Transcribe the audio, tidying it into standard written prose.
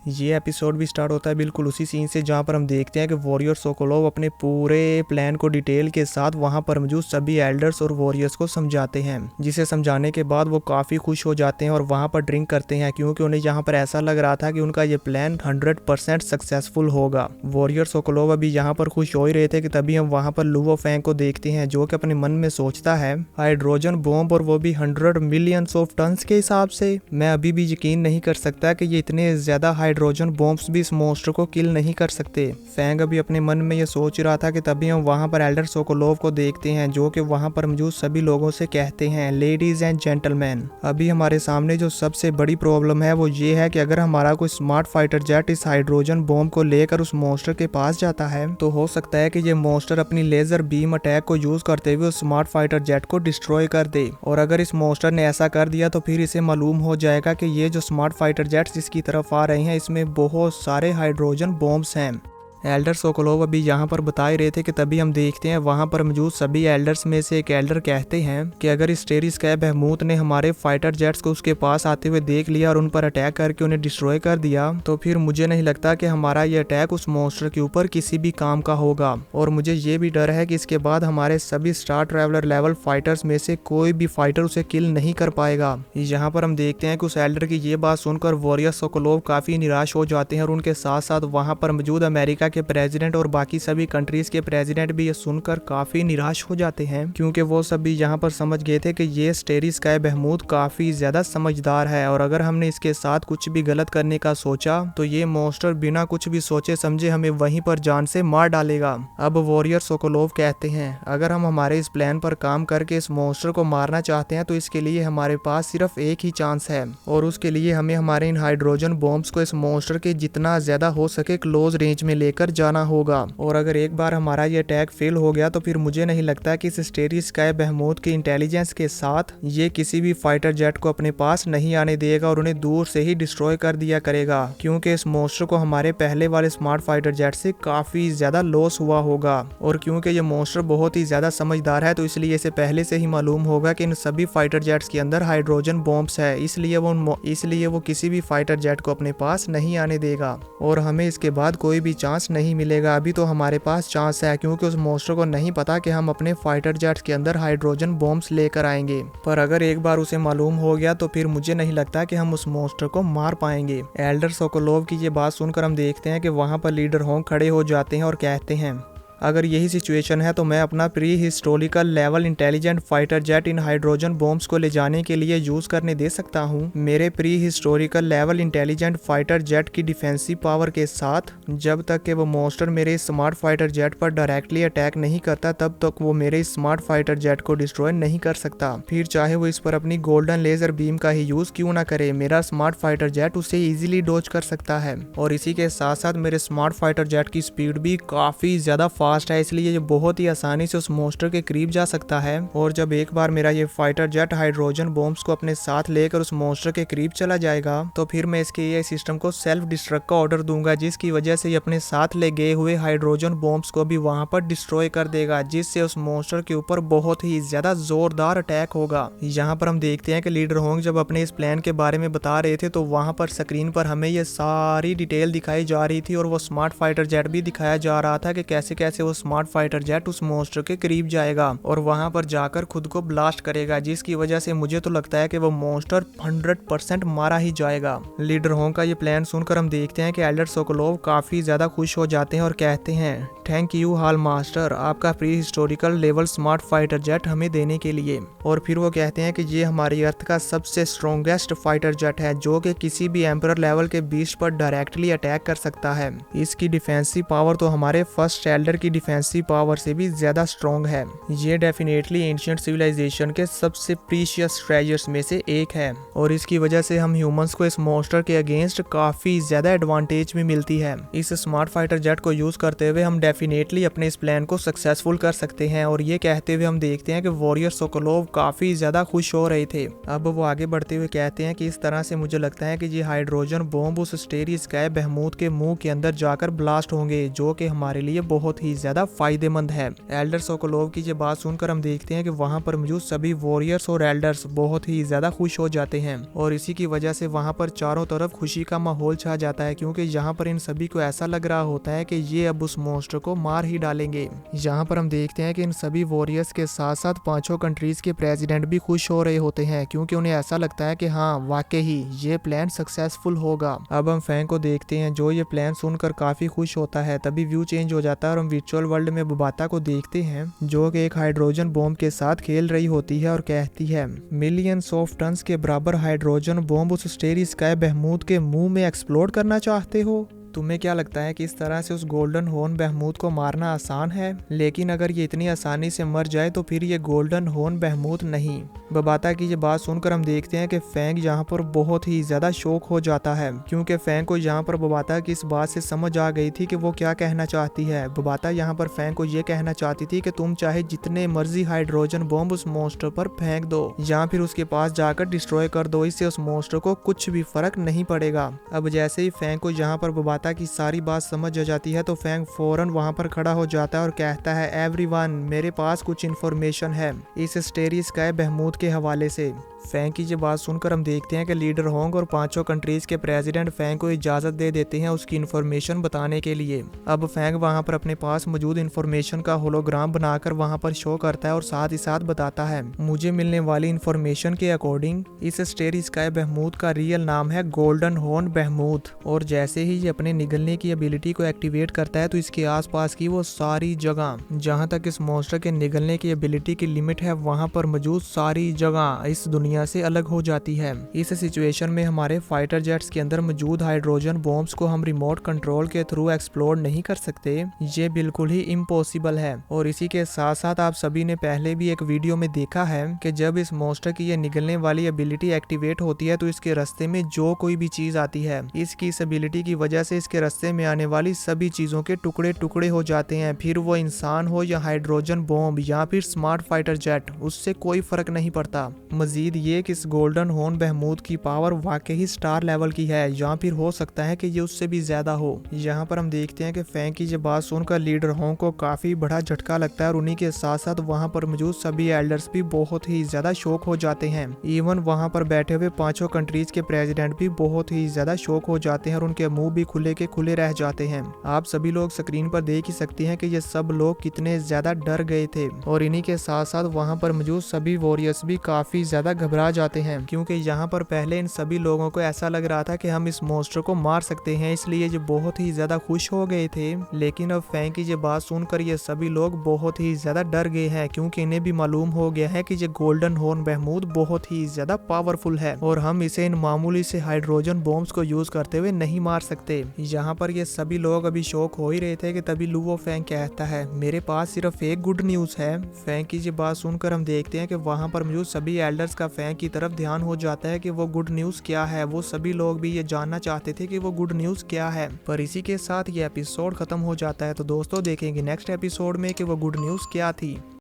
ये एपिसोड भी स्टार्ट होता है बिल्कुल उसी सीन से जहाँ पर हम देखते हैं कि वॉरियर सोकोलोव अपने पूरे प्लान को डिटेल के साथ वहाँ पर मौजूद सभी एल्डर्स और वॉरियर्स को समझाते हैं, जिसे समझाने के बाद वो काफ़ी खुश हो जाते हैं और वहाँ पर ड्रिंक करते हैं क्योंकि उन्हें यहाँ पर ऐसा लग रहा था कि उनका ये प्लान 100% सक्सेसफुल होगा। वॉरियर सोकोलोव अभी यहाँ पर खुश हो ही रहे थे कि तभी हम वहाँ पर लुवो फैंग को देखते हैं जो कि अपने मन में सोचता है हाइड्रोजन बॉम्ब और वो भी 100 मिलियंस ऑफ टन्स के हिसाब से। मैं अभी भी यकीन नहीं कर सकता कि ये इतने ज्यादा हाइड्रोजन बॉम्ब्स भी इस मॉन्स्टर को किल नहीं कर सकते। फैंग अभी अपने मन में ये सोच रहा था कि तभी हम वहाँ पर एल्डर सोकोलोव को देखते हैं जो कि वहाँ पर मौजूद सभी लोगों से कहते हैं लेडीज एंड जेंटलमैन, अभी हमारे सामने जो सबसे बड़ी प्रॉब्लम है वो ये है कि अगर हमारा कोई स्मार्ट फाइटर जेट इस हाइड्रोजन बॉम्ब को लेकर उस मॉन्स्टर के पास जाता है तो हो सकता है कि ये मॉन्स्टर अपनी लेजर बीम अटैक को यूज करते हुए उस स्मार्ट फाइटर जेट को डिस्ट्रॉय कर दे। और अगर इस मॉन्स्टर ने ऐसा कर दिया तो फिर इसे मालूम हो जाएगा कि ये जो स्मार्ट फाइटर जेट्स जिसकी तरफ आ रहे हैं इसमें बहुत सारे हाइड्रोजन बॉम्ब्स हैं। एल्डर सोकोलोव अभी यहाँ पर बता ही रहे थे कि तभी हम देखते हैं वहाँ पर मौजूद सभी एल्डर्स में से एक एल्डर कहते हैं कि अगर इस टेरिस कैब बहमूत ने हमारे फाइटर जेट्स को उसके पास आते हुए देख लिया और उन पर अटैक करके उन्हें डिस्ट्रॉय कर दिया तो फिर मुझे नहीं लगता कि हमारा ये अटैक उस मॉन्स्टर के ऊपर किसी भी काम का होगा। और मुझे ये भी डर है कि इसके बाद हमारे सभी स्टार ट्रैवलर लेवल फाइटर्स में से कोई भी फाइटर उसे किल नहीं कर पाएगा। यहाँ पर हम देखते हैं कि उस एल्डर की ये बात सुनकर वॉरियर सोकोलोव काफी निराश हो जाते हैं और उनके साथ साथ वहाँ पर मौजूद अमेरिका के प्रेसिडेंट और बाकी सभी कंट्रीज के प्रेसिडेंट भी ये सुनकर काफी निराश हो जाते हैं क्योंकि वो सभी यहाँ पर समझ गए थे कि ये स्टेरिस का बहमूद काफी ज्यादा समझदार है और अगर हमने इसके साथ कुछ भी गलत करने का सोचा तो ये मॉन्स्टर बिना कुछ भी सोचे समझे हमें वहीं पर जान से मार डालेगा। अब वॉरियर सोकोलोव कहते हैं अगर हम हमारे इस प्लान पर काम करके इस मॉन्स्टर को मारना चाहते हैं तो इसके लिए हमारे पास सिर्फ एक ही चांस है और उसके लिए हमें हमारे इन हाइड्रोजन बॉम्ब्स को इस मॉन्स्टर के जितना ज्यादा हो सके क्लोज रेंज में लेकर जाना होगा। और अगर एक बार हमारा ये अटैक फेल हो गया तो फिर मुझे नहीं लगता कि इस स्टेरिस स्काई बहमूद की इंटेलिजेंस के साथ ये किसी भी फाइटर जेट को अपने पास नहीं आने देगा और उन्हें दूर से ही डिस्ट्रॉय कर दिया करेगा क्योंकि इस मॉन्स्टर को हमारे पहले वाले स्मार्ट फाइटर जेट से काफी ज्यादा लॉस हुआ होगा। और क्योंकि ये मॉन्स्टर बहुत ही ज्यादा समझदार है तो इसलिए इसे पहले से ही मालूम होगा कि इन सभी फाइटर जेट्स के अंदर हाइड्रोजन बॉम्ब्स है, इसलिए वो किसी भी फाइटर जेट को अपने पास नहीं आने देगा और हमें इसके बाद कोई भी चांस नहीं मिलेगा। अभी तो हमारे पास चांस है क्योंकि उस मॉन्स्टर को नहीं पता कि हम अपने फाइटर जेट्स के अंदर हाइड्रोजन बॉम्ब्स लेकर आएंगे, पर अगर एक बार उसे मालूम हो गया तो फिर मुझे नहीं लगता कि हम उस मॉन्स्टर को मार पाएंगे। एल्डर सोकोलोव की ये बात सुनकर हम देखते हैं कि वहाँ पर लीडर होंग खड़े हो जाते हैं और कहते हैं अगर यही सिचुएशन है तो मैं अपना pre historical level intelligent fighter jet इन हाइड्रोजन बॉम्ब्स को ले जाने के लिए यूज करने दे सकता हूँ। मेरे pre historical level intelligent fighter jet की डिफेंसिव पावर के साथ जब तक कि वो मॉन्स्टर मेरे स्मार्ट फाइटर जेट पर डायरेक्टली अटैक नहीं करता तब तक वो मेरे स्मार्ट फाइटर जेट को डिस्ट्रॉय नहीं कर सकता, फिर चाहे वो इस पर अपनी गोल्डन लेजर बीम का ही यूज क्यों ना करे, मेरा स्मार्ट फाइटर जेट उसे इजीली डॉज कर सकता है। और इसी के साथ साथ मेरे स्मार्ट फाइटर जेट की स्पीड भी काफी ज्यादा फास्ट है, इसलिए ये बहुत ही आसानी से उस मॉन्स्टर के करीब जा सकता है। और जब एक बार मेरा ये फाइटर जेट हाइड्रोजन बॉम्ब्स को अपने साथ लेकर उस मॉन्स्टर के करीब चला जाएगा तो फिर मैं इसके एआई सिस्टम को सेल्फ डिस्ट्रक्ट का ऑर्डर दूंगा जिसकी वजह से ये अपने साथ ले गए हुए हाइड्रोजन बॉम्ब्स को भी वहां पर डिस्ट्रॉय कर देगा, जिससे उस मॉन्स्टर के ऊपर बहुत ही ज्यादा जोरदार अटैक होगा। यहाँ पर हम देखते हैं कि लीडर होंग जब अपने इस प्लान के बारे में बता रहे थे तो वहां पर स्क्रीन पर हमें ये सारी डिटेल दिखाई जा रही थी और वो स्मार्ट फाइटर जेट भी दिखाया जा रहा था कि कैसे कैसे वो स्मार्ट फाइटर जेट उस मॉन्स्टर के करीब जाएगा और वहां पर जाकर खुद को ब्लास्ट करेगा, जिसकी वजह से मुझे तो लगता है कि वो मॉन्स्टर 100% मारा ही जाएगा। लीडर होंग का ये प्लान सुनकर हम देखते हैं कि एल्डर सोकोलोव काफी ज्यादा खुश हो जाते हैं और कहते हैं थैंक यू हाल मास्टर, आपका pre historical level smart fighter jet हमें देने के लिए। और फिर वो कहते हैं कि ये हमारी अर्थ का सबसे स्ट्रॉन्गेस्ट फाइटर जेट है जो कि किसी भी एम्परर लेवल के बीस्ट पर डायरेक्टली अटैक कर सकता है। इसकी डिफेंसिव पावर तो हमारे फर्स्ट एल्डर की डिफेंसिव पावर से भी ज्यादा स्ट्रॉन्ग है। ये डेफिनेटली एंशिएंट सिविलाइजेशन के सबसे प्रीशियस ट्रेजर्स में से एक है और इसकी वजह से हम ह्यूमंस को इस मॉन्स्टर के अगेंस्ट काफी ज्यादा एडवांटेज भी मिलती है। इस स्मार्ट फाइटर जेट को यूज करते हुए हम डेफिनेटली अपने इस प्लान को सक्सेसफुल कर सकते हैं। और ये कहते हुए हम देखते हैं कि वॉरियर सोकोलोव काफी ज्यादा खुश हो रहे थे। अब वो आगे बढ़ते हुए कहते हैं कि इस तरह से मुझे लगता है कि ये हाइड्रोजन बॉम्ब उस स्टेरिस स्काई बहमूद के मुंह के अंदर जाकर ब्लास्ट होंगे जो कि हमारे लिए बहुत ही ज्यादा फायदेमंद है। एल्डर सोकोलोव की ये बात सुनकर हम देखते हैं कि वहाँ पर मौजूद सभी वॉरियर्स और एल्डर्स बहुत ही ज्यादा खुश हो जाते हैं और इसी की वजह से वहाँ पर चारों तरफ खुशी का माहौल छा जाता है, क्योंकि यहाँ पर इन सभी को ऐसा लग रहा होता है कि ये अब उस मॉन्स्टर को मार ही डालेंगे। यहाँ पर हम देखते हैं कि इन सभी वॉरियर्स के साथ साथ 5 कंट्रीज के प्रेसिडेंट भी खुश हो रहे होते हैं, क्योंकि उन्हें ऐसा लगता है कि हाँ वाकई ही ये प्लान सक्सेसफुल होगा। अब हम फैंग को देखते हैं जो ये प्लान सुनकर काफी खुश होता है। तभी व्यू चेंज हो जाता है और हम वर्चुअल वर्ल्ड में बुबाता को देखते हैं जो कि एक हाइड्रोजन बॉम्ब के साथ खेल रही होती है और कहती है, मिलियंस ऑफ टन्स के बराबर हाइड्रोजन बॉम्ब उस स्टेरी स्काई बहमूद के मुंह में एक्सप्लोड करना चाहते हो? तुम्हें क्या लगता है कि इस तरह से उस गोल्डन हॉर्न बहमूद को मारना आसान है? लेकिन अगर ये इतनी आसानी से मर जाए तो फिर ये गोल्डन हॉर्न बहमूद नहीं। बबाता की ये बात सुनकर हम देखते हैं कि फैंग यहाँ पर बहुत ही ज्यादा शौक हो जाता है, क्योंकि फैंग को यहाँ पर बबाता की इस बात से समझ आ गई थी कि वो क्या कहना चाहती है। बबाता यहाँ पर फैंग को ये कहना चाहती थी कि तुम चाहे जितने मर्जी हाइड्रोजन बॉम्ब उस मॉन्स्टर पर फेंक दो या फिर उसके पास जाकर डिस्ट्रॉय कर दो, इससे उस मॉन्स्टर को कुछ भी फर्क नहीं पड़ेगा। अब जैसे ही फैंग को यहाँ पर बबाता की सारी बात समझ आ जाती है तो फैंग फौरन वहां पर खड़ा हो जाता है और कहता है, एवरीवन, मेरे पास कुछ इन्फॉर्मेशन है इस स्टेरी स्काई बहमूद के हवाले से। फैंग की ये बात सुनकर हम देखते हैं कि लीडर होंग और 5 कंट्रीज के प्रेसिडेंट फैंग को इजाजत दे देते हैं उसकी इन्फॉर्मेशन बताने के लिए। अब फैंग वहां पर अपने पास मौजूद इन्फॉर्मेशन का होलोग्राम बनाकर वहां पर शो करता है और साथ ही साथ बताता है, मुझे मिलने वाली इन्फॉर्मेशन के अकॉर्डिंग इस स्टेरी स्काई बहमूद का रियल नाम है गोल्डन हॉर्न बहमूद, और जैसे ही ये अपने निगलने की एबिलिटी को एक्टिवेट करता है तो इसके आसपास की वो सारी जगह जहां तक इस मॉन्स्टर के निगलने की एबिलिटी की लिमिट है वहां पर मौजूद सारी जगह इस दुनिया से अलग हो जाती है। इस सिचुएशन में हमारे फाइटर जेट्स के अंदर मौजूद हाइड्रोजन बॉम्ब्स को हम रिमोट कंट्रोल के थ्रू एक्सप्लोर नहीं कर सकते, ये बिल्कुल ही इम्पॉसिबल है। और इसी के साथ साथ आप सभी ने पहले भी एक वीडियो में देखा है कि जब इस मॉन्स्टर की ये निगलने वाली एबिलिटी एक्टिवेट होती है तो इसके रास्ते में जो कोई भी चीज आती है इसकी इस एबिलिटी की वजह से इसके रास्ते में आने वाली सभी चीजों के टुकड़े टुकड़े हो जाते हैं, फिर वो इंसान हो या हाइड्रोजन बॉम्ब या फिर स्मार्ट फाइटर जेट, उससे कोई फर्क नहीं पड़ता। मजीद ये कि इस गोल्डन हॉर्न बहमूद की पावर वाकई ही स्टार लेवल की है या फिर हो सकता है कि ये उससे भी ज्यादा हो। यहाँ पर हम देखते हैं कि फैंग की ये बात सुनकर लीडर होंग को काफी बड़ा झटका लगता है और उन्हीं के साथ साथ वहाँ पर मौजूद सभी एल्डर्स भी बहुत ही ज्यादा शौक हो जाते हैं। इवन वहाँ पर बैठे हुए 5 कंट्रीज के प्रेसिडेंट भी बहुत ही ज्यादा शौक हो जाते हैं और उनके मुंह भी खुले के खुले रह जाते हैं। आप सभी लोग स्क्रीन पर देख ही सकते हैं कि ये सब लोग कितने ज्यादा डर गए थे और इन्हीं के साथ साथ वहाँ पर मौजूद सभी वॉरियर्स भी काफी ज्यादा घबरा जाते हैं, क्योंकि यहाँ पर पहले इन सभी लोगों को ऐसा लग रहा था कि हम इस मॉन्स्टर को मार सकते हैं, इसलिए ये बहुत ही ज्यादा खुश हो गए थे। लेकिन अब फैंग की ये बात सुनकर ये सभी लोग बहुत ही ज्यादा डर गए हैं, क्योंकि इन्हें भी मालूम हो गया है कि ये गोल्डन हॉर्न बहमूद बहुत ही ज्यादा पावरफुल है और हम इसे इन मामूली से हाइड्रोजन बॉम्ब्स को यूज करते हुए नहीं मार सकते। यहाँ पर ये सभी लोग अभी शौक हो ही रहे थे कि तभी लुओ फैंग कहता है, मेरे पास सिर्फ एक गुड न्यूज है। फैंग की ये बात सुनकर हम देखते हैं कि वहाँ पर मौजूद सभी एल्डर्स का फैंग की तरफ ध्यान हो जाता है कि वो गुड न्यूज क्या है। वो सभी लोग भी ये जानना चाहते थे कि वो गुड न्यूज क्या है। पर इसी के साथ ये एपिसोड खत्म हो जाता है। तो दोस्तों देखेंगे नेक्स्ट एपिसोड में कि वो गुड न्यूज क्या थी।